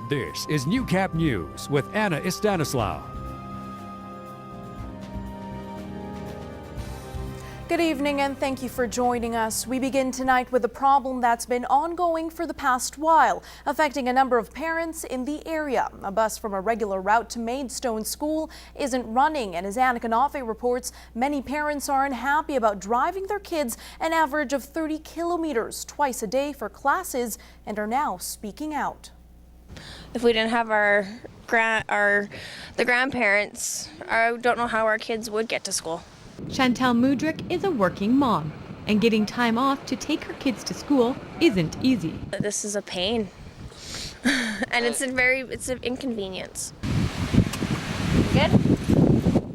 This is Newcap News with Anna Istanislaw. Good evening and thank you for joining us. We begin tonight with a problem that's been ongoing for the past while, affecting a number of parents in the area. A bus from a regular route to Maidstone School isn't running, and as Anna Kanafe reports, many parents are unhappy about driving their kids an average of 30 kilometers twice a day for classes and are now speaking out. If we didn't have the grandparents, I don't know how our kids would get to school. Chantel Mudrick is a working mom, and getting time off to take her kids to school isn't easy. This is a pain, and it's an inconvenience. Good?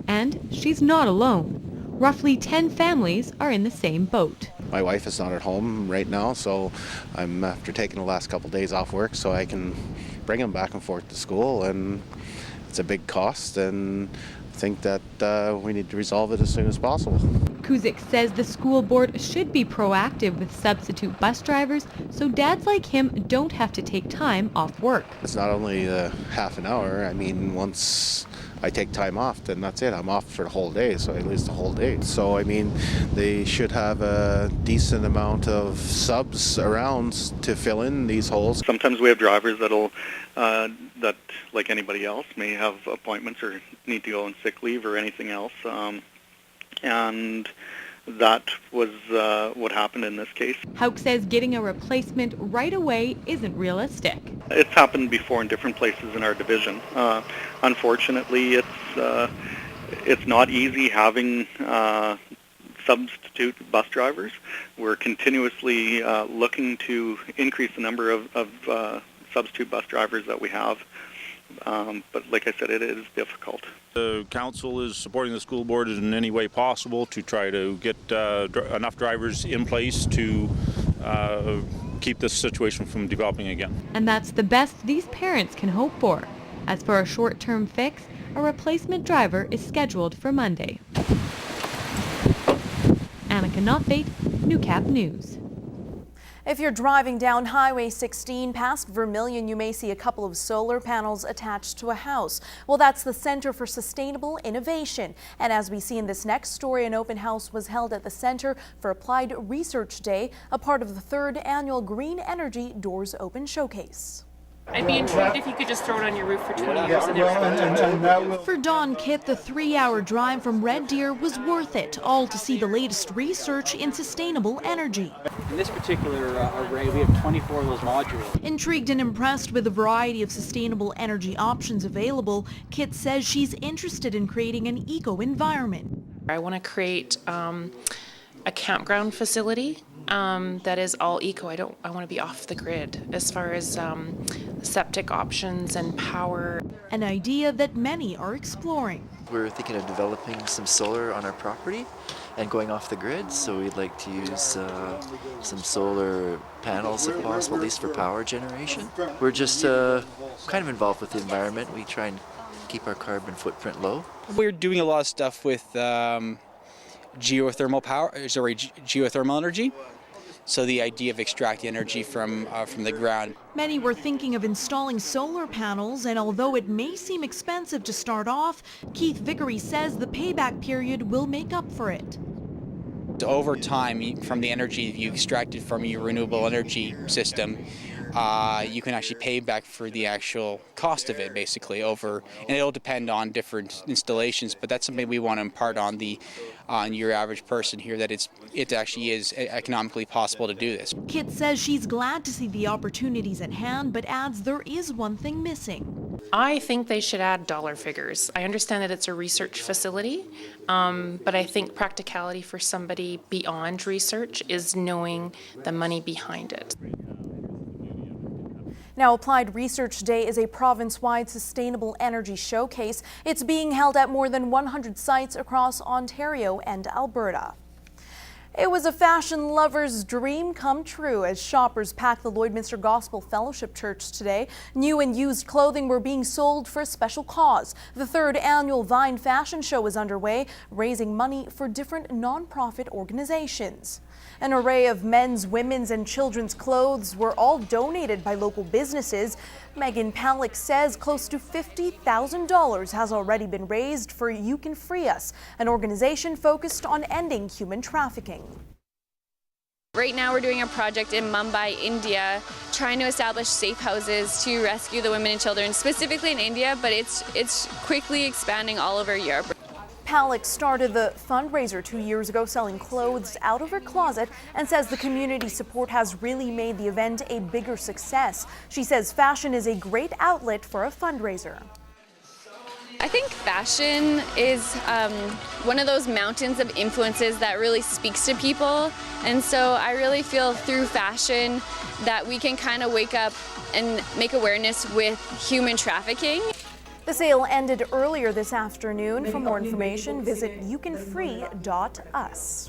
And she's not alone. Roughly 10 families are in the same boat. My wife is not at home right now, so I'm after taking the last couple of days off work so I can bring them back and forth to school, and it's a big cost, and I think that we need to resolve it as soon as possible. Kuzik says the school board should be proactive with substitute bus drivers so dads like him don't have to take time off work. It's not only half an hour. I mean, once I take time off, then that's it. I'm off for the whole day, so I lose the whole day. So, I mean, they should have a decent amount of subs around to fill in these holes. Sometimes we have drivers that'll, that like anybody else, may have appointments or need to go on sick leave or anything else. And that was what happened in this case. Hauk says getting a replacement right away isn't realistic. It's happened before in different places in our division. Unfortunately, it's not easy having substitute bus drivers. We're continuously looking to increase the number of substitute bus drivers that we have. But like I said, it is difficult. The council is supporting the school board in any way possible to try to get enough drivers in place to keep this situation from developing again. And that's the best these parents can hope for. As for a short-term fix, a replacement driver is scheduled for Monday. Anna Kanafe, Newcap News. If you're driving down Highway 16 past Vermilion, you may see a couple of solar panels attached to a house. Well, that's the Center for Sustainable Innovation. And as we see in this next story, an open house was held at the Center for Applied Research Day, a part of the 3rd annual Green Energy Doors Open Showcase. I'd be intrigued if you could just throw it on your roof for 20 years and never. For Don Kitt, the 3-hour drive from Red Deer was worth it, all to see the latest research in sustainable energy. In this particular array, we have 24 of those modules. Intrigued and impressed with the variety of sustainable energy options available, Kitt says she's interested in creating an eco-environment. I want to create a campground facility that is all eco. I want to be off the grid as far as septic options and power. An idea that many are exploring. We're thinking of developing some solar on our property and going off the grid, so we'd like to use some solar panels if possible, at least for power generation. We're just kind of involved with the environment. We try and keep our carbon footprint low. We're doing a lot of stuff with geothermal energy. So the idea of extracting energy from the ground. Many were thinking of installing solar panels, and although it may seem expensive to start off, Keith Vickery says the payback period will make up for it. Over time, from the energy you extracted from your renewable energy system, you can actually pay back for the actual cost of it, basically, and it'll depend on different installations, but that's something we want to impart on your average person here, that it actually is economically possible to do this. Kit says she's glad to see the opportunities at hand, but adds there is one thing missing. I think they should add dollar figures. I understand that it's a research facility, but I think practicality for somebody beyond research is knowing the money behind it. Now, Applied Research Day is a province-wide sustainable energy showcase. It's being held at more than 100 sites across Ontario and Alberta. It was a fashion lover's dream come true as shoppers packed the Lloydminster Gospel Fellowship Church today. New and used clothing were being sold for a special cause. The 3rd annual Vine Fashion Show is underway, raising money for different nonprofit organizations. An array of men's, women's, and children's clothes were all donated by local businesses. Megan Palick says close to $50,000 has already been raised for You Can Free Us, an organization focused on ending human trafficking. Right now we're doing a project in Mumbai, India, trying to establish safe houses to rescue the women and children, specifically in India, but it's quickly expanding all over Europe. Palick started the fundraiser 2 years ago selling clothes out of her closet and says the community support has really made the event a bigger success. She says fashion is a great outlet for a fundraiser. I think fashion is one of those mountains of influences that really speaks to people, and so I really feel through fashion that we can kind of wake up and make awareness with human trafficking. The sale ended earlier this afternoon. For more information, visit youcanfree.us.